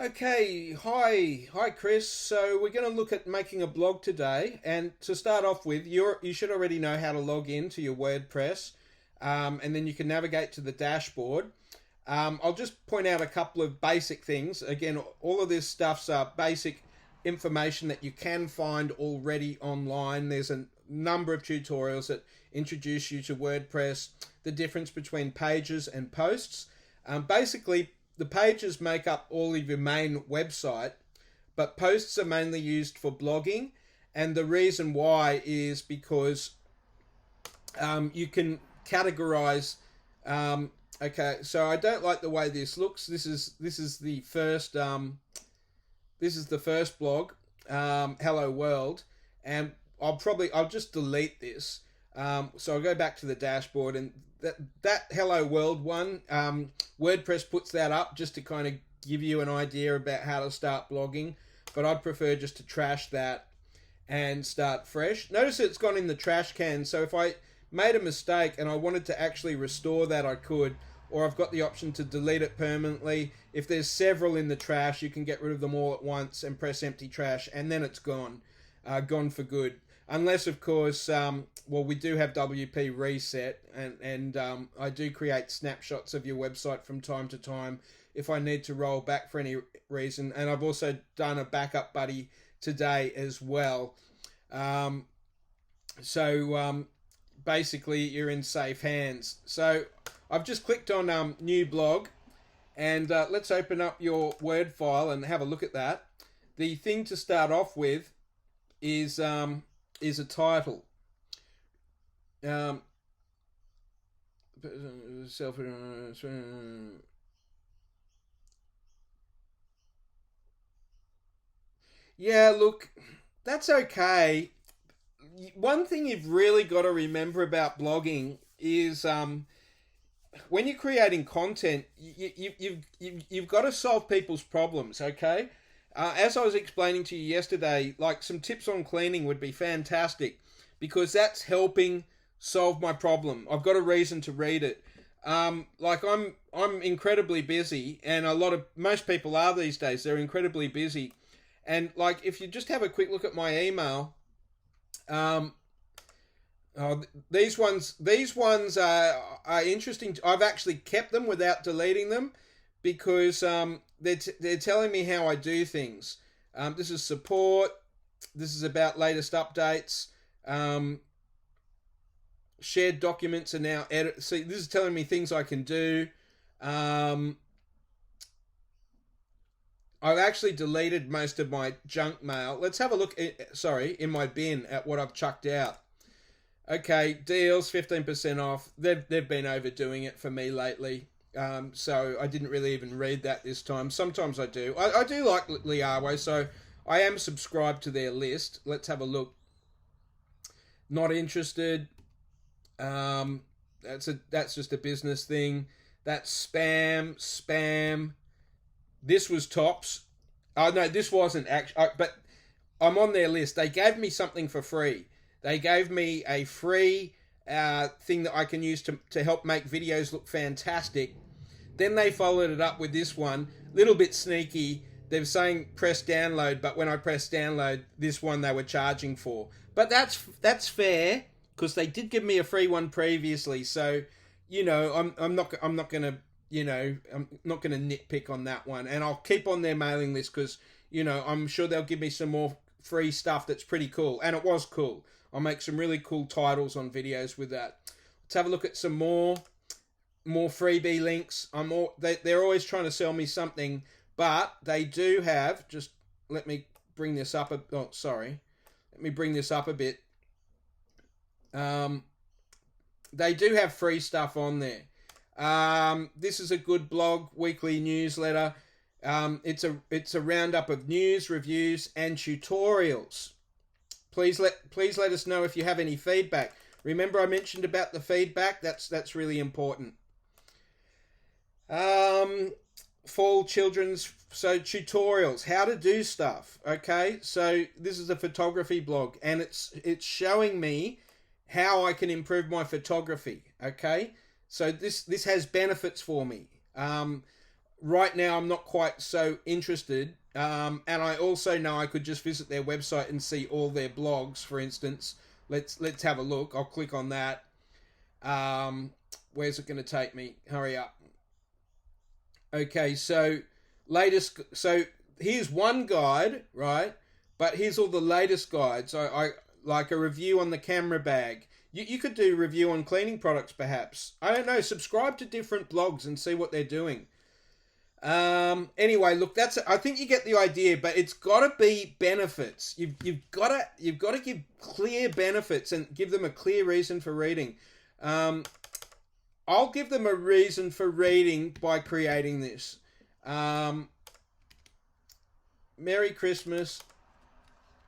Okay, hi Chris. So we're going to look at making a blog today, and to start off with, you should already know how to log in to your WordPress, and then you can navigate to the dashboard. I'll just point out a couple of basic things. Again, all of this stuff's basic information that you can find already online. There's a number of tutorials that introduce you to WordPress, the difference between pages and posts. Basically, the pages make up all of your main website, but posts are mainly used for blogging. And the reason why is because you can categorize. Okay, so I don't like the way this looks. This is the first blog, Hello World, and I'll just delete this. So I'll go back to the dashboard, and that Hello World one, WordPress puts that up just to kind of give you an idea about how to start blogging, but I'd prefer just to trash that and start fresh. Notice it's gone in the trash can, so if I made a mistake and I wanted to actually restore that, I could, or I've got the option to delete it permanently. If there's several in the trash, you can get rid of them all at once and press empty trash, and then it's gone for good. Unless, of course, we do have WP Reset, and I do create snapshots of your website from time to time if I need to roll back for any reason. And I've also done a backup buddy today as well. Basically, you're in safe hands. So I've just clicked on new blog, and let's open up your Word file and have a look at that. The thing to start off with is a title. Yeah, look, that's okay. One thing you've really got to remember about blogging is when you're creating content, you've got to solve people's problems, okay? As I was explaining to you yesterday, like some tips on cleaning would be fantastic because that's helping solve my problem. I've got a reason to read it. Like I'm incredibly busy, and most people are these days. They're incredibly busy, and like if you just have a quick look at my email, these ones are interesting. I've actually kept them without deleting them because they're telling me how I do things. This is support. This is about latest updates. Shared documents are now edit. See, this is telling me things I can do. I've actually deleted most of my junk mail. Let's have a look. In my bin at what I've chucked out. Okay, deals 15% off. They've been overdoing it for me lately. So I didn't really even read that this time. Sometimes I do. I do like Liawe, so I am subscribed to their list. Let's have a look. Not interested. That's just a business thing. That's spam. This was tops. Oh no, this wasn't actually. But I'm on their list. They gave me something for free. They gave me a free thing that I can use to help make videos look fantastic. Then they followed it up with this one, little bit sneaky. They were saying press download, but when I pressed download, this one they were charging for. But that's fair because they did give me a free one previously. So, I'm not gonna nitpick on that one, and I'll keep on their mailing list because I'm sure they'll give me some more free stuff that's pretty cool, and it was cool. I'll make some really cool titles on videos with that. Let's have a look at some more freebie links. They're always trying to sell me something, but they do have. Just let me bring this up. Let me bring this up a bit. They do have free stuff on there. This is a good blog, weekly newsletter. It's a roundup of news, reviews, and tutorials. Please let us know if you have any feedback. Remember I mentioned about the feedback? That's really important. Fall children's tutorials, how to do stuff. Okay, so this is a photography blog, and it's showing me how I can improve my photography. Okay, so this has benefits for me. right now I'm not quite so interested. And I also know I could just visit their website and see all their blogs, for instance. Let's have a look. I'll click on that. Where's it going to take me? Hurry up. Okay, so latest. So here's one guide, right? But here's all the latest guides. I like a review on the camera bag. You could do review on cleaning products, perhaps. I don't know. Subscribe to different blogs and see what they're doing. Anyway, look, I think you get the idea, but it's got to be benefits. You've got to give clear benefits and give them a clear reason for reading. I'll give them a reason for reading by creating this. Merry Christmas.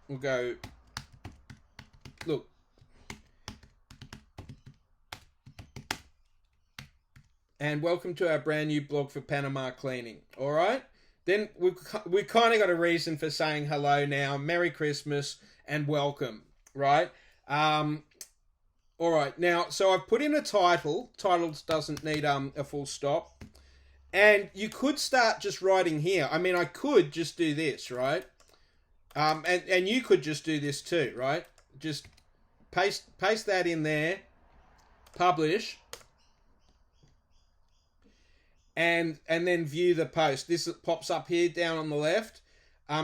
We'll go, look. And welcome to our brand new blog for Panama Cleaning. All right? Then we kind of got a reason for saying hello now. Merry Christmas and welcome, right? All right. Now, so I've put in a title. Titles doesn't need a full stop. And you could start just writing here. I mean, I could just do this, right? And you could just do this too, right? Just paste that in there. Publish. And then view the post. This pops up here down on the left.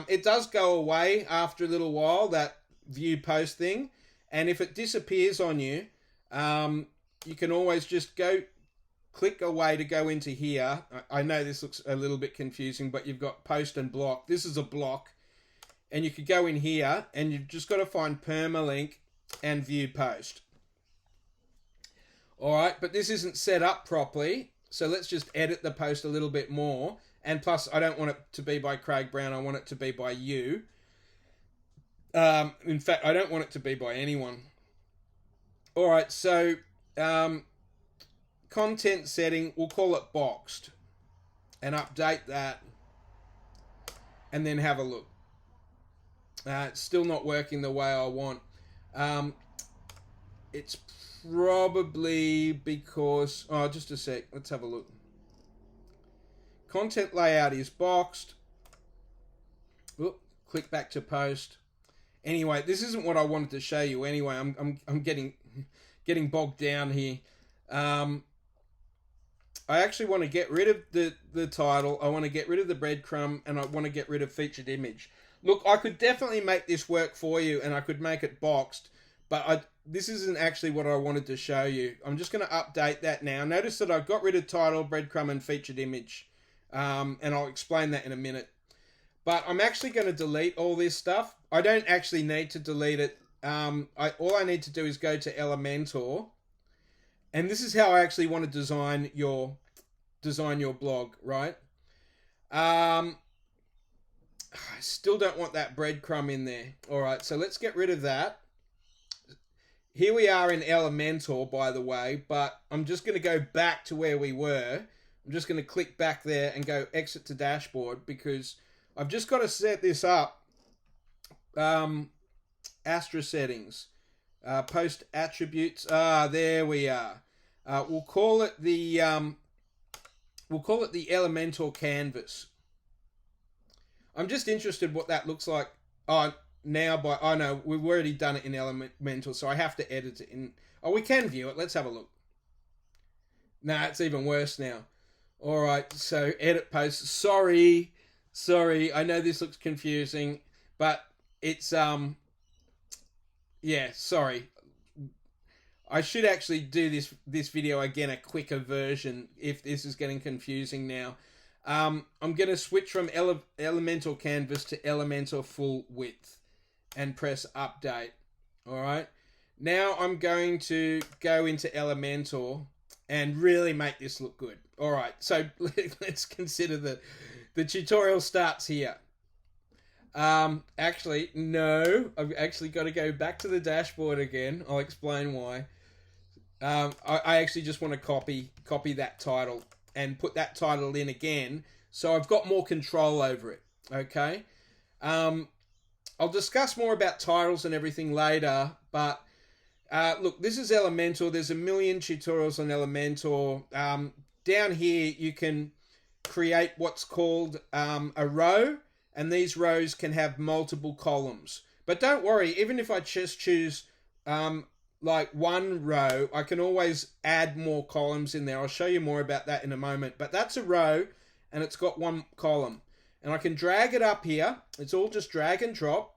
It does go away after a little while, that view post thing. And if it disappears on you, you can always just click away to go into here. I know this looks a little bit confusing, but you've got post and block. This is a block. And you could go in here and you've just got to find permalink and view post. All right, but this isn't set up properly. So let's just edit the post a little bit more. And plus, I don't want it to be by Craig Brown. I want it to be by you. In fact, I don't want it to be by anyone. All right, so content setting, we'll call it boxed. And update that. And then have a look. It's still not working the way I want. It's probably because... Oh, just a sec. Let's have a look. Content layout is boxed. Oop, click back to post. Anyway, this isn't what I wanted to show you. Anyway, I'm getting bogged down here. I actually want to get rid of the title. I want to get rid of the breadcrumb, and I want to get rid of featured image. Look, I could definitely make this work for you, and I could make it boxed, but this isn't actually what I wanted to show you. I'm just going to update that now. Notice that I've got rid of title, breadcrumb, and featured image, and I'll explain that in a minute. But I'm actually going to delete all this stuff. I don't actually need to delete it. All I need to do is go to Elementor, and this is how I actually want to design your blog, right? I still don't want that breadcrumb in there. All right, so let's get rid of that. Here we are in Elementor, by the way, but I'm just going to go back to where we were. I'm just going to click back there and go exit to dashboard because I've just got to set this up. Astra settings, post attributes. There we are. We'll call it the Elementor canvas. I'm just interested what that looks like. Oh, no, we've already done it in Elementor, so I have to edit it in. Oh, we can view it. Let's have a look. Nah, it's even worse now. All right, so edit post. Sorry. I know this looks confusing, but it's yeah. Sorry. I should actually do this video again, a quicker version, if this is getting confusing now. I'm going to switch from Elementor Canvas to Elementor Full Width and press Update. All right. Now I'm going to go into Elementor and really make this look good. All right. So let's consider the tutorial starts here. Actually, no. I've actually got to go back to the dashboard again. I'll explain why. I actually just want to copy that title and put that title in again, so I've got more control over it, okay? I'll discuss more about titles and everything later, but look, this is Elementor. There's a million tutorials on Elementor. Down here, you can create what's called a row, and these rows can have multiple columns. But don't worry, even if I just choose like one row, I can always add more columns in there. I'll show you more about that in a moment. But that's a row, and it's got one column. And I can drag it up here. It's all just drag and drop.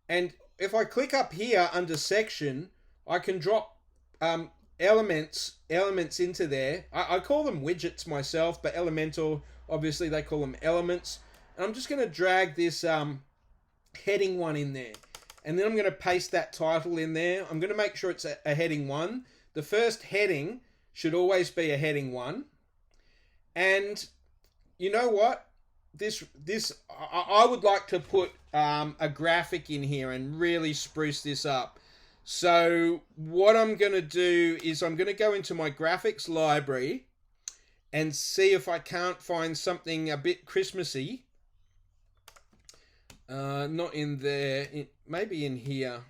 And if I click up here under section, I can drop elements into there. I call them widgets myself, but Elementor, obviously they call them elements. And I'm just going to drag this heading one in there. And then I'm going to paste that title in there. I'm going to make sure it's a heading 1. The first heading should always be a heading 1. And you know what? I would like to put a graphic in here and really spruce this up. So what I'm going to do is I'm going to go into my graphics library and see if I can't find something a bit Christmassy. Not in there, maybe in here.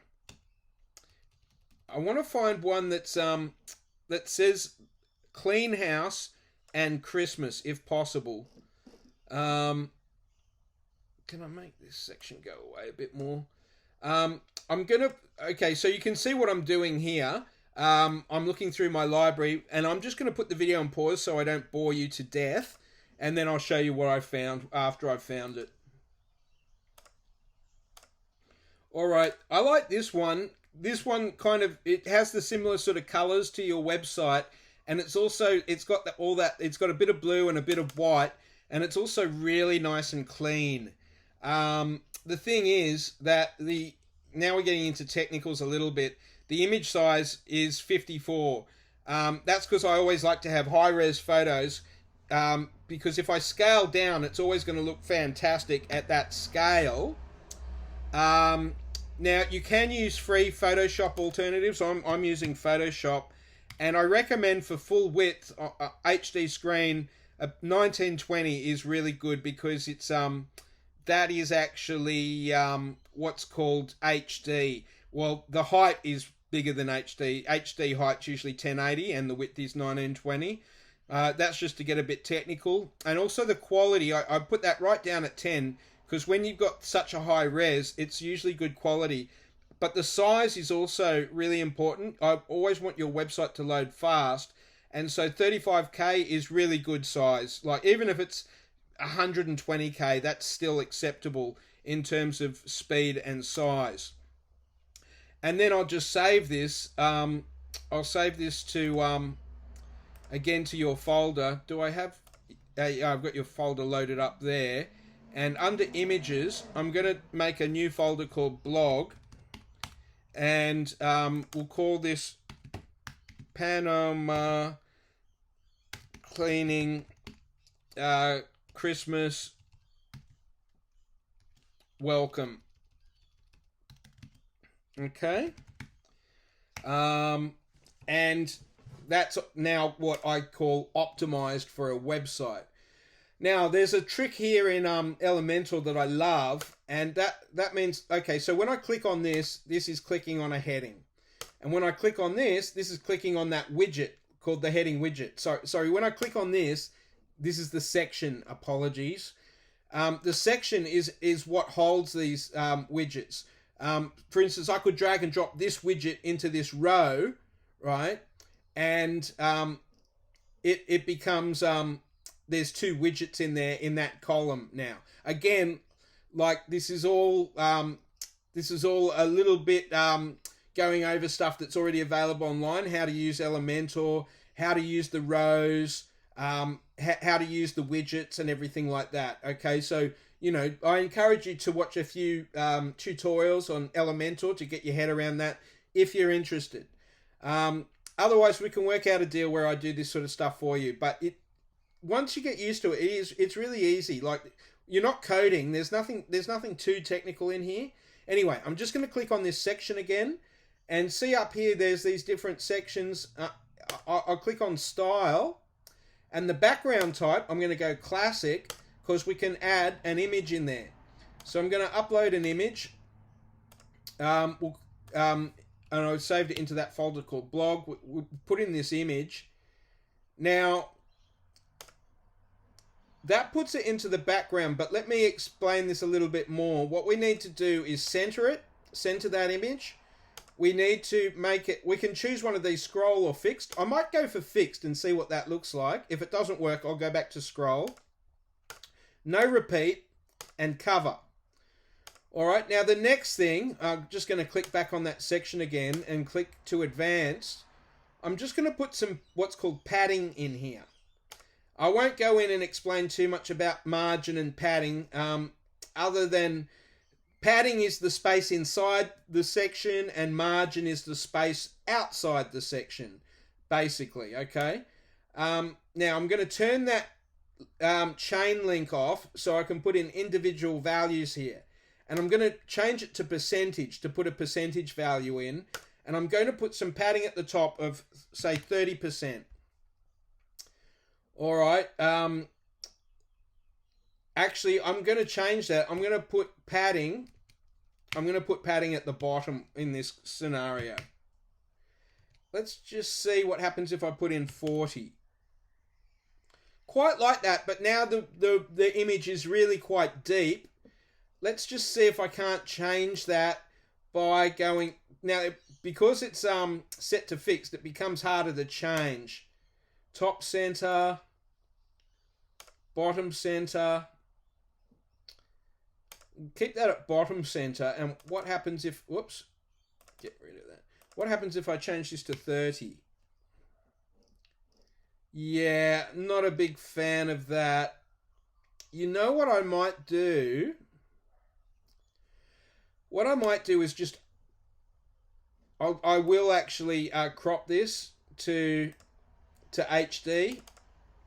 I want to find one that's that says clean house and Christmas if possible. Can I make this section go away a bit more? Okay, so you can see what I'm doing here. I'm looking through my library, and I'm just going to put the video on pause so I don't bore you to death, and then I'll show you what I found after I've found it. Alright, I like this one. This one it has the similar sort of colours to your website, and it's got it's got a bit of blue and a bit of white, and it's also really nice and clean. The thing is that now we're getting into technicals a little bit. The image size is 54. That's because I always like to have high-res photos, because if I scale down, it's always going to look fantastic at that scale. Now you can use free Photoshop alternatives. I'm using Photoshop, and I recommend for full width HD screen 1920 is really good, because it's that is actually what's called HD. Well, the height is bigger than HD. HD height's usually 1080 and the width is 1920. That's just to get a bit technical. And also the quality, I put that right down at 10, because when you've got such a high res, it's usually good quality. But the size is also really important. I always want your website to load fast, and so 35K is really good size. Like, even if it's 120K, that's still acceptable in terms of speed and size. And then I'll just save this. I'll save this to again to your folder. Do I have? I've got your folder loaded up there. And under images, I'm going to make a new folder called blog, and we'll call this Panama Cleaning Christmas Welcome. Okay. And that's now what I call optimized for a website. Now, there's a trick here in Elementor that I love, and that means, okay, so when I click on this is clicking on a heading. And when I click on this is clicking on that widget called the heading widget. Sorry, when I click on this is the section, apologies. The section is what holds these widgets. For instance, I could drag and drop this widget into this row, right? And it becomes... there's two widgets in there in that column now. Again, like this is all a little bit going over stuff that's already available online. How to use Elementor, how to use the rows, how to use the widgets and everything like that. Okay, so I encourage you to watch a few tutorials on Elementor to get your head around that if you're interested. Otherwise, we can work out a deal where I do this sort of stuff for you. But once you get used to it, it's really easy. Like, you're not coding. There's nothing too technical in here. Anyway, I'm just going to click on this section again, and see up here there's these different sections. I'll click on style, and the background type I'm going to go classic, because we can add an image in there. So I'm going to upload an image. And I've saved it into that folder called blog. We'll put in this image. Now, that puts it into the background, but let me explain this a little bit more. What we need to do is center that image. We need to make it, we can choose one of these, scroll or fixed. I might go for fixed and see what that looks like. If it doesn't work, I'll go back to scroll. No repeat, and cover. All right, now the next thing, I'm just going to click back on that section again and click to advanced. I'm just going to put some what's called padding in here. I won't go in and explain too much about margin and padding, other than padding is the space inside the section and margin is the space outside the section, basically, okay? Now I'm going to turn that chain link off so I can put in individual values here. And I'm going to change it to percentage to put a percentage value in. And I'm going to put some padding at the top of, say, 30%. All right. Actually, I'm going to change that. I'm going to put padding. I'm going to put padding at the bottom in this scenario. Let's just see what happens if I put in 40. Quite like that, but now the image is really quite deep. Let's just see if I can't change that by going... Now, because it's set to fixed, it becomes harder to change. Top center, bottom center. Keep that at bottom center. And what happens if... Whoops. Get rid of that. What happens if I change this to 30? Yeah, not a big fan of that. You know what I might do? What I might do is just... I will actually crop this to HD.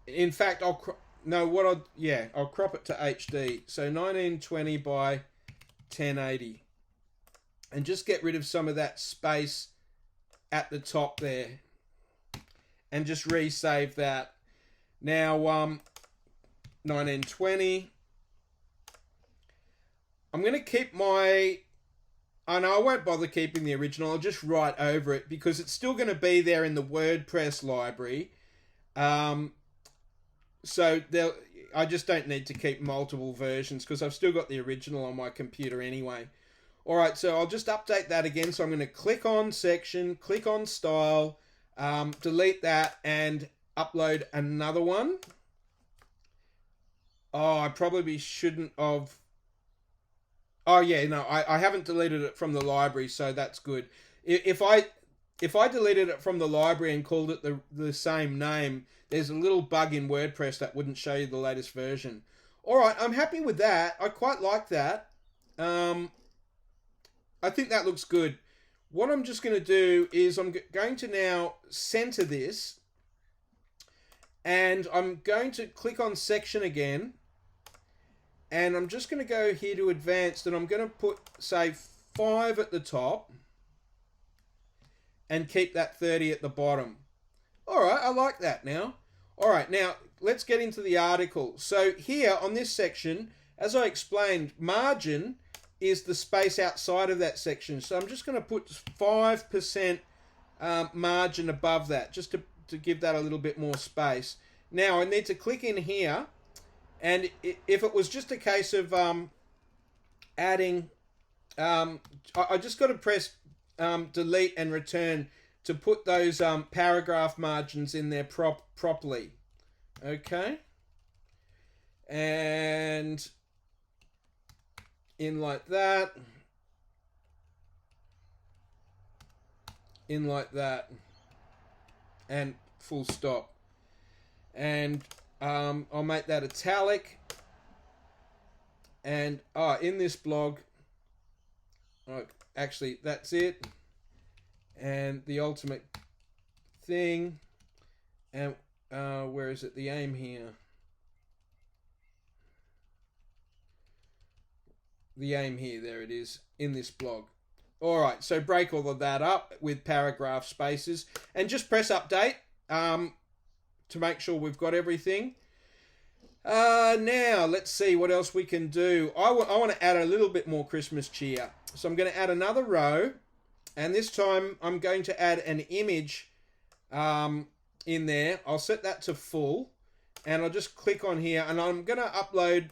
In fact, I'll crop it to HD. So 1920 by 1080. And just get rid of some of that space at the top there. And just resave that. Now, 1920. I'm going to keep my... I know I won't bother keeping the original. I'll just write over it because it's still going to be there in the WordPress library. So I just don't need to keep multiple versions because I've still got the original on my computer anyway. All right, so I'll just update that again. So I'm going to click on section, click on style, delete that and upload another one. Oh, I probably shouldn't have... Oh yeah, no, I haven't deleted it from the library, so that's good. If I deleted it from the library and called it the same name, there's a little bug in WordPress that wouldn't show you the latest version. All right, I'm happy with that. I quite like that. I think that looks good. What I'm just going to do is I'm going to now center this, and I'm going to click on section again. And I'm just going to go here to advanced, and I'm going to put, say, 5 at the top and keep that 30 at the bottom. All right, I like that now. All right, now let's get into the article. So here on this section, as I explained, margin is the space outside of that section. So I'm just going to put 5% margin above that, just to give that a little bit more space. Now I need to click in here. And if it was just a case of adding, I just got to press delete and return to put those paragraph margins in there properly. Okay. And in like that. In like that. And full stop. And... I'll make that italic, and in this blog, actually that's it, and the ultimate thing, and where is it, the aim here, there it is, in this blog. Alright, so break all of that up with paragraph spaces, and just press update, to make sure we've got everything. Now, let's see what else we can do. I want to add a little bit more Christmas cheer. So I'm going to add another row. And this time I'm going to add an image in there. I'll set that to full. and I'll just click on here, and I'm going to upload.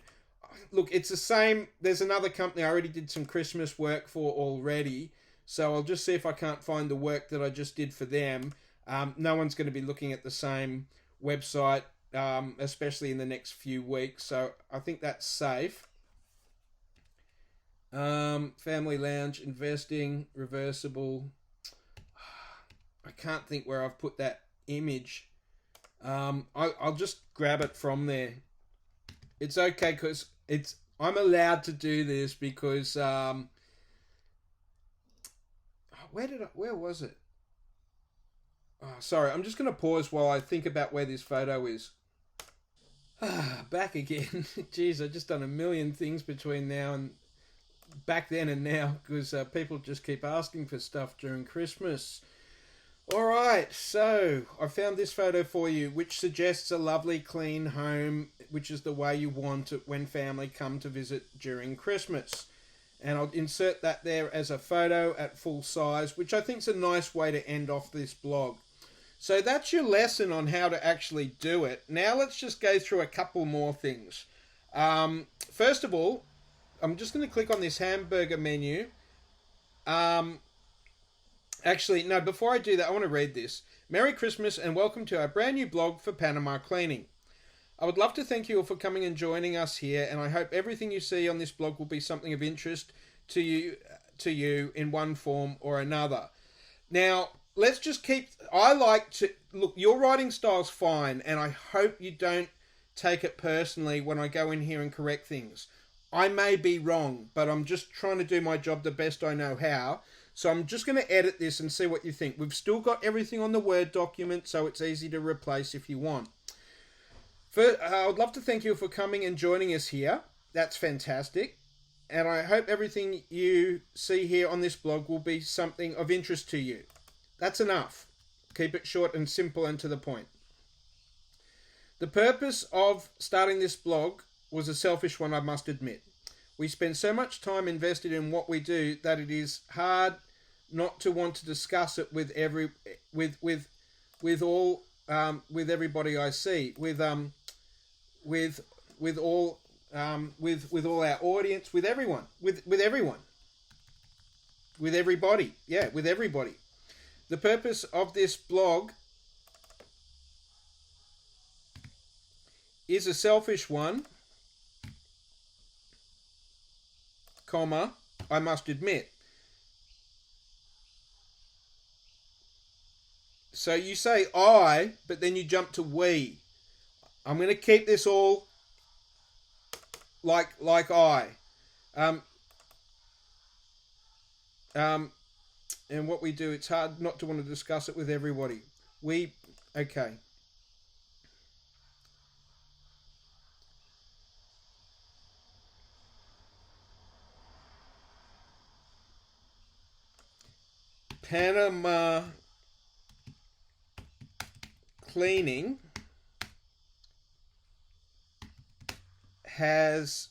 Look, it's the same. There's another company I already did some Christmas work for already, so I'll just see if I can't find the work that I just did for them. No one's going to be looking at the same website, especially in the next few weeks, so I think that's safe. Family lounge, investing, reversible. I can't think where I've put that image. I'll just grab it from there. It's okay because I'm allowed to do this because where was it? Oh, sorry, I'm just going to pause while I think about where this photo is. Back again. Jeez, I've just done a million things between now and back then and now because people just keep asking for stuff during Christmas. Alright, so I found this photo for you which suggests a lovely clean home, which is the way you want it when family come to visit during Christmas. And I'll insert that there as a photo at full size, which I think is a nice way to end off this blog. So that's your lesson on how to actually do it. Now let's just go through a couple more things. First of all, I'm just going to click on this hamburger menu. Actually, no, before I do that, I want to read this. Merry Christmas and welcome to our brand new blog for Panama Cleaning. I would love to thank you all for coming and joining us here, and I hope everything you see on this blog will be something of interest to you in one form or another. Now, let's just I like to... Look, your writing style's fine, and I hope you don't take it personally when I go in here and correct things. I may be wrong, but I'm just trying to do my job the best I know how. So I'm just going to edit this and see what you think. We've still got everything on the Word document, so it's easy to replace if you want. First, I would love to thank you for coming and joining us here. That's fantastic. And I hope everything you see here on this blog will be something of interest to you. That's enough. Keep it short and simple and to the point. The purpose of starting this blog was a selfish one, I must admit. We spend so much time invested in what we do that it is hard not to want to discuss it with everybody I see, with all our audience, with everyone, with everybody, with everybody. The purpose of this blog is a selfish one, comma, I must admit. So you say I, but then you jump to we. I'm going to keep this all like I. And what we do, it's hard not to want to discuss it with everybody. Okay. Panama Cleaning has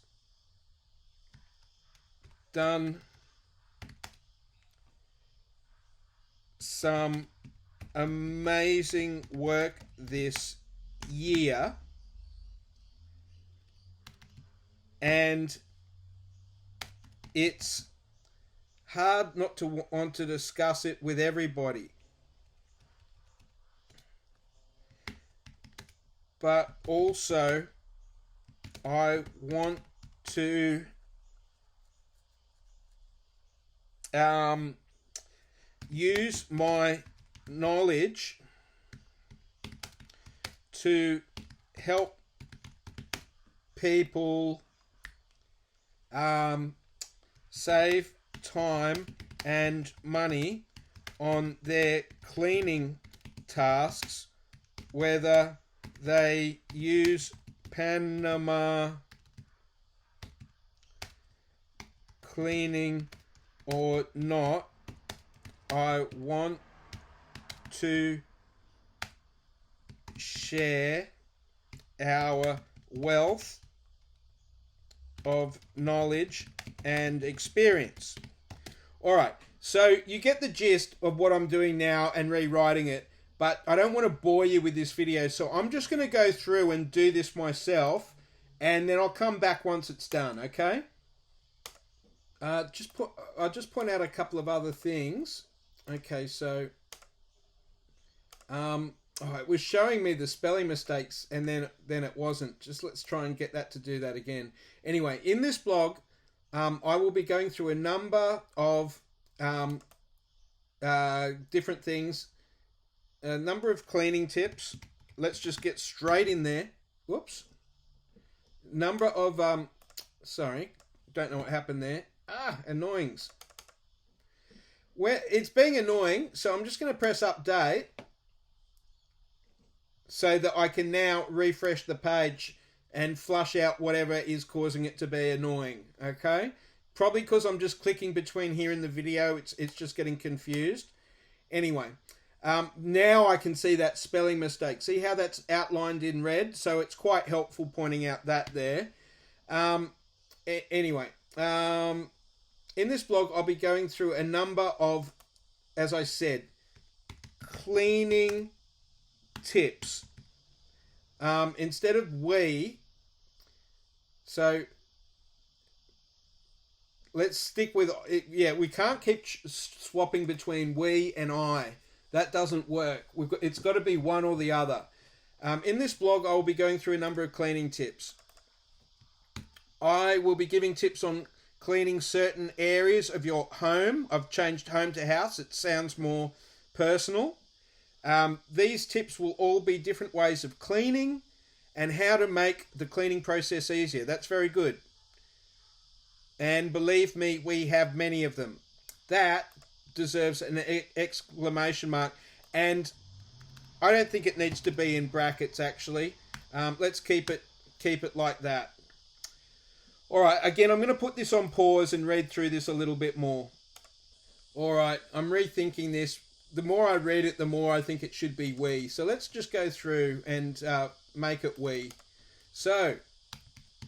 done some amazing work this year, and it's hard not to want to discuss it with everybody. But also, I want to use my knowledge to help people save time and money on their cleaning tasks, whether they use Panama Cleaning or not. I want to share our wealth of knowledge and experience. All right, so you get the gist of what I'm doing now and rewriting it. but I don't want to bore you with this video, so I'm just going to go through and do this myself, and then I'll come back once it's done, okay? I'll just point out a couple of other things. Okay, so it was showing me the spelling mistakes, and then it wasn't. Just let's try and get that to do that again. Anyway, in this blog, I will be going through a number of different things, a number of cleaning tips. Let's just get straight in there. Whoops. Number of sorry, don't know what happened there. Annoyings. Where it's being annoying, so I'm just going to press update so that I can now refresh the page and flush out whatever is causing it to be annoying. Okay, probably because I'm just clicking between here and the video, it's just getting confused. Anyway, now I can see that spelling mistake. See how that's outlined in red? So it's quite helpful pointing out that there. Anyway, in this blog, I'll be going through a number of, as I said, cleaning tips. Instead of we, so let's stick with it. Yeah, we can't keep swapping between we and I. That doesn't work. It's got to be one or the other. In this blog, I will be going through a number of cleaning tips. I will be giving tips on cleaning certain areas of your home. I've changed home to house. It sounds more personal. These tips will all be different ways of cleaning and how to make the cleaning process easier. That's very good. And believe me, we have many of them. That deserves an exclamation mark. And I don't think it needs to be in brackets, actually. Let's keep it like that. All right, again, I'm going to put this on pause and read through this a little bit more. All right, I'm rethinking this. The more I read it, the more I think it should be we. So let's just go through and make it we. So,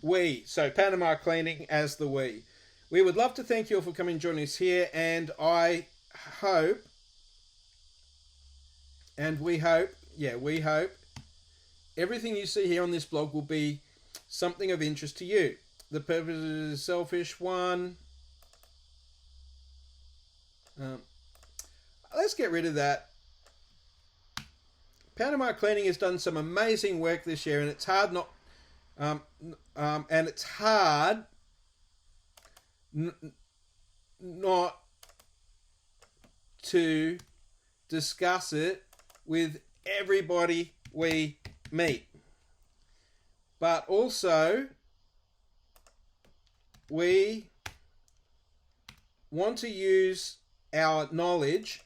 we. So, Panama Cleaning as the we. We would love to thank you all for coming and joining us here, and I hope, and we hope, everything you see here on this blog will be something of interest to you. The purpose is a selfish one. Let's get rid of that. Panama Cleaning has done some amazing work this year, and it's hard not to discuss it with everybody we meet. But also, we want to use our knowledge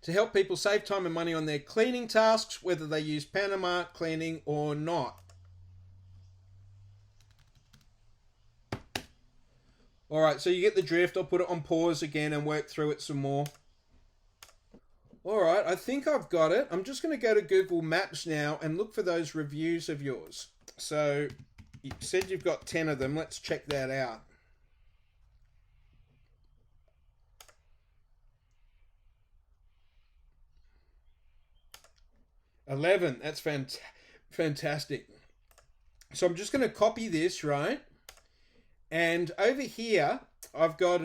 to help people save time and money on their cleaning tasks, whether they use Panama Cleaning or not. All right, so you get the drift. I'll put it on pause again and work through it some more. All right, I think I've got it. I'm just going to go to Google Maps now and look for those reviews of yours. So you said you've got 10 of them. Let's check that out. $11. That's fantastic. So I'm just going to copy this, right? And over here, I've got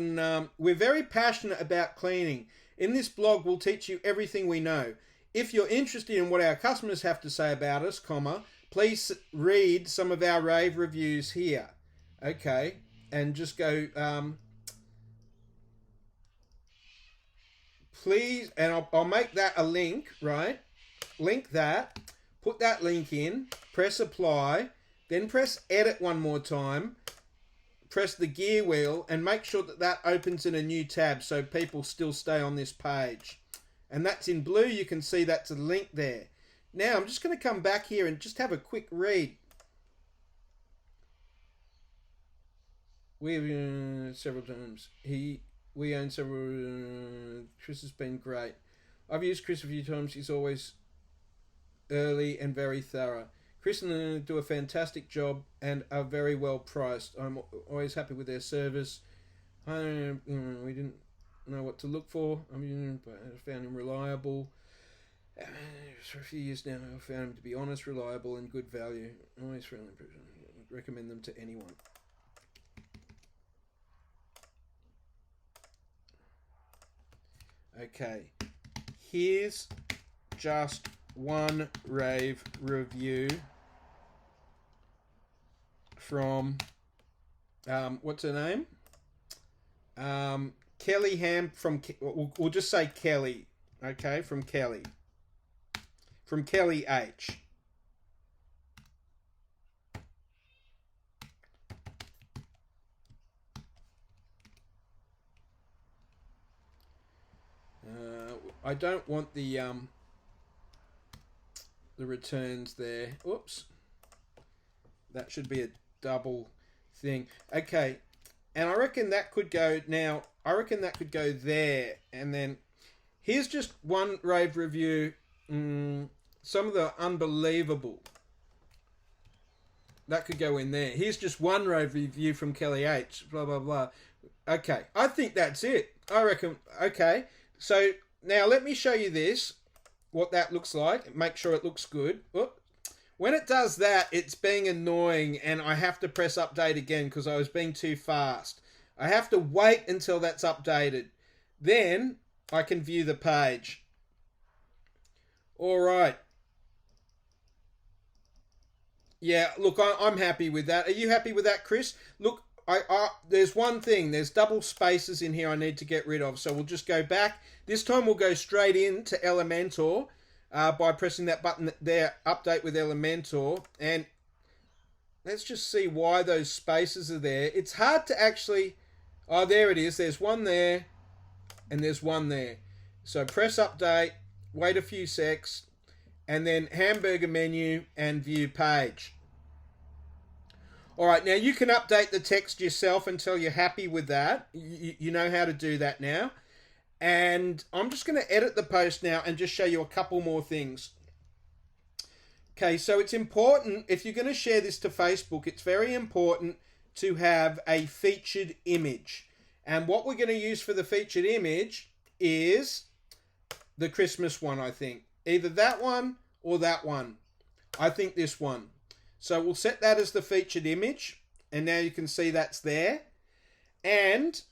we're very passionate about cleaning. In this blog, we'll teach you everything we know. If you're interested in what our customers have to say about us, please read some of our rave reviews here. Okay, and just go, please, and I'll make that a link, right? Link that, put that link in, press apply, then press edit one more time, press the gear wheel, and make sure that that opens in a new tab so people still stay on this page. And that's in blue. You can see that's a link there. Now I'm just going to come back here and just have a quick read. We've several times. We own several. Chris has been great. I've used Chris a few times. He's always early and very thorough. Chris and I do a fantastic job and are very well priced. I'm always happy with their service. We didn't. know what to look for. I found him reliable. For a few years now, I found him to be honest, reliable, and good value. Always friendly. Recommend them to anyone. Okay, here's just one rave review from what's her name? Kelly Ham from. We'll just say Kelly. Okay, from Kelly. From Kelly H. I don't want the returns there. Oops. That should be a double thing. Okay. And I reckon that could go now. I reckon that could go there. And then here's just one rave review. Some of the unbelievable. That could go in there. Here's just one rave review from Kelly H. Blah, blah, blah. Okay. I think that's it. I reckon. Okay. So now let me show you this. What that looks like. Make sure it looks good. Oop. When it does that, it's being annoying and I have to press update again because I was being too fast. I have to wait until that's updated. Then I can view the page. All right. Yeah, look, I'm happy with that. Are you happy with that, Chris? Look, there's one thing. There's double spaces in here I need to get rid of. So we'll just go back. This time we'll go straight into Elementor by pressing that button there, update with Elementor. And let's just see why those spaces are there. It's hard to actually... Oh, there it is. There's one there and there's one there. So press update, wait a few secs, and then hamburger menu and view page. All right, now you can update the text yourself until you're happy with that. You know how to do that now. And I'm just going to edit the post now and just show you a couple more things. Okay, so it's important, if you're going to share this to Facebook, it's very important to have a featured image. And what we're going to use for the featured image is the Christmas one, I think. Either that one or that one. I think this one. So we'll set that as the featured image. And now you can see that's there. And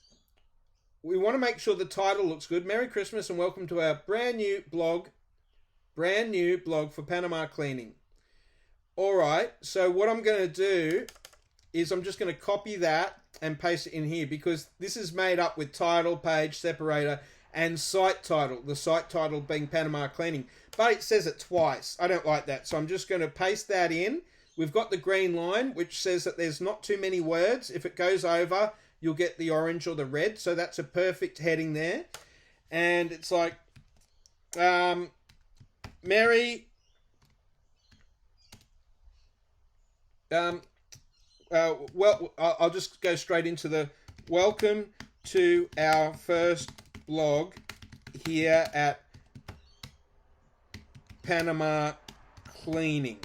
we want to make sure the title looks good. Merry Christmas and welcome to our brand new blog for Panama Cleaning. All right, so what I'm going to do is I'm just going to copy that and paste it in here because this is made up with title, page, separator, and site title. The site title being Panama Cleaning. But it says it twice. I don't like that. So I'm just going to paste that in. We've got the green line, which says that there's not too many words. If it goes over, you'll get the orange or the red. So that's a perfect heading there. And it's like, Merry... well, I'll just go straight into the welcome to our first blog here at Panama Cleaning.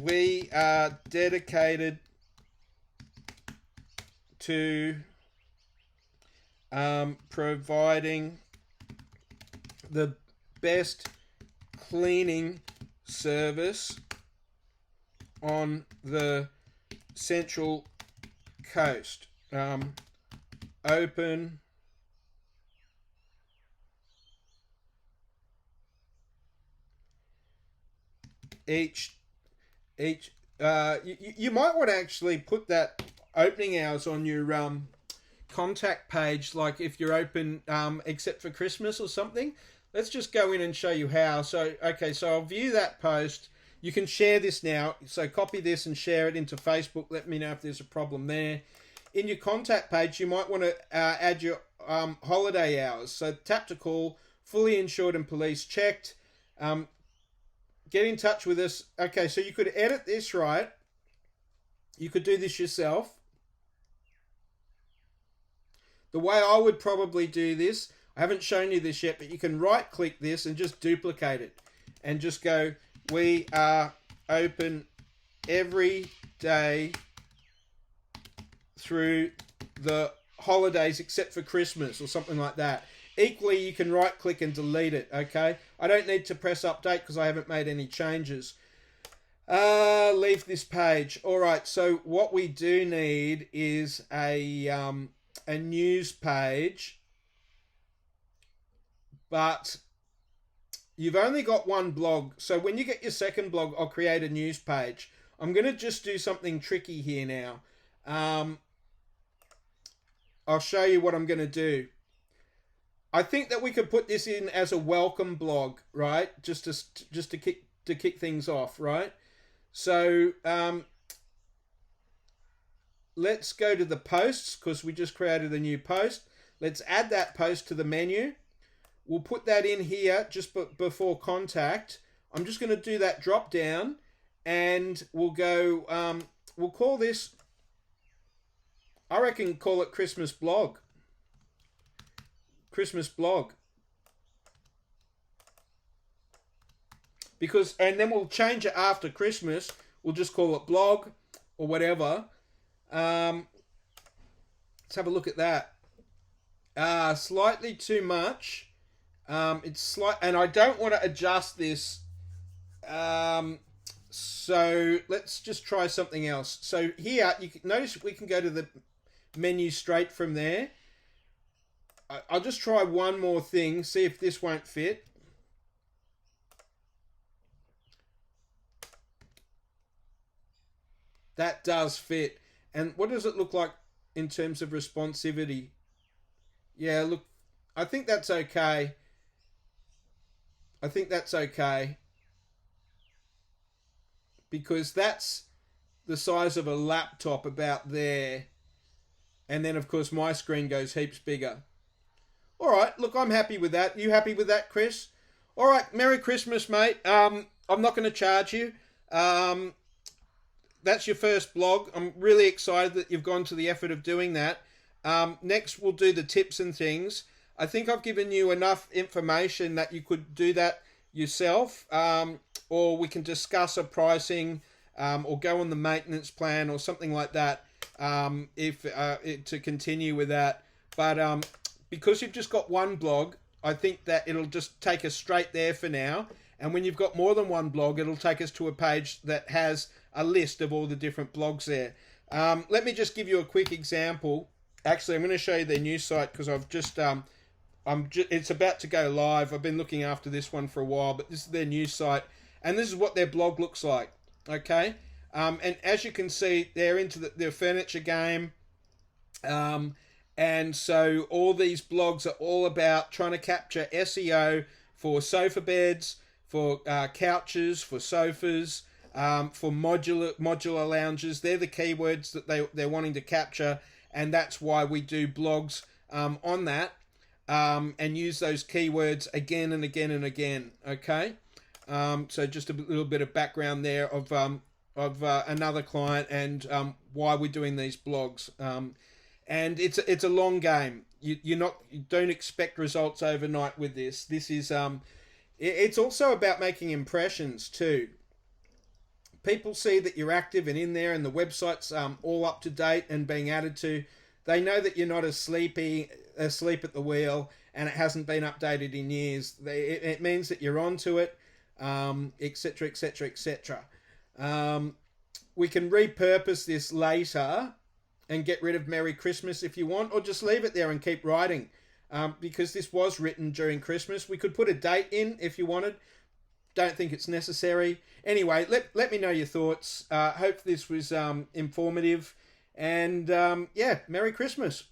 We are dedicated to providing the best cleaning service on the Central Coast. Open each you might want to actually put that opening hours on your contact page, like if you're open except for Christmas or something. Let's just go in and show you how. So okay, so I'll view that post. You can share this now, so copy this and share it into Facebook. Let me know if there's a problem there. In your contact page, you might want to add your holiday hours. So tap to call, fully insured and police checked. Get in touch with us. Okay, so you could edit this, right? You could do this yourself. The way I would probably do this, I haven't shown you this yet, but you can right-click this and just duplicate it. And just go, we are open every day through the holidays except for Christmas or something like that. Equally, you can right click and delete it, okay? I don't need to press update because I haven't made any changes. Leave this page. All right, so what we do need is a news page, but you've only got one blog. So when you get your second blog, I'll create a news page. I'm going to just do something tricky here now. I'll show you what I'm going to do. I think that we could put this in as a welcome blog, right? Just to kick things off, right? So let's go to the posts because we just created a new post. Let's add that post to the menu. We'll put that in here just before contact. I'm just going to do that drop down, and we'll go. We'll call this. I reckon call it Christmas blog. Christmas blog. Because, and then we'll change it after Christmas. We'll just call it blog or whatever. Let's have a look at that. Slightly too much. It's slight, and I don't want to adjust this. So let's just try something else. So here, you can notice we can go to the menu straight from there. I'll just try one more thing, see if this won't fit. That does fit. And what does it look like in terms of responsivity? Yeah, look, I think that's okay. I think that's okay. Because that's the size of a laptop about there. And then, of course, my screen goes heaps bigger. All right, look, I'm happy with that. You happy with that, Chris? All right, Merry Christmas, mate. I'm not going to charge you. That's your first blog. I'm really excited that you've gone to the effort of doing that. Next, we'll do the tips and things. I think I've given you enough information that you could do that yourself, or we can discuss a pricing, or go on the maintenance plan or something like that, to continue with that. But because you've just got one blog, I think that it'll just take us straight there for now. And when you've got more than one blog, it'll take us to a page that has a list of all the different blogs there. Let me just give you a quick example. Actually, I'm going to show you their new site because I've just, it's about to go live. I've been looking after this one for a while, but this is their new site. And this is what their blog looks like. Okay. And as you can see, they're into their furniture game. And so all these blogs are all about trying to capture SEO for sofa beds, for couches, for sofas, for modular lounges. They're the keywords that they're wanting to capture, and that's why we do blogs on that, and use those keywords again and again and again. Okay, so just a little bit of background there of another client and why we're doing these blogs. And it's a long game. You don't expect results overnight with this. This is it's also about making impressions too. People see that you're active and in there, and the website's all up to date and being added to. They know that you're not asleep at the wheel and it hasn't been updated in years. It means that you're onto it, etc., etc., etc. We can repurpose this later and get rid of Merry Christmas if you want, or just leave it there and keep writing, because this was written during Christmas. We could put a date in if you wanted. Don't think it's necessary. Anyway, let me know your thoughts. Hope this was informative, and yeah, Merry Christmas.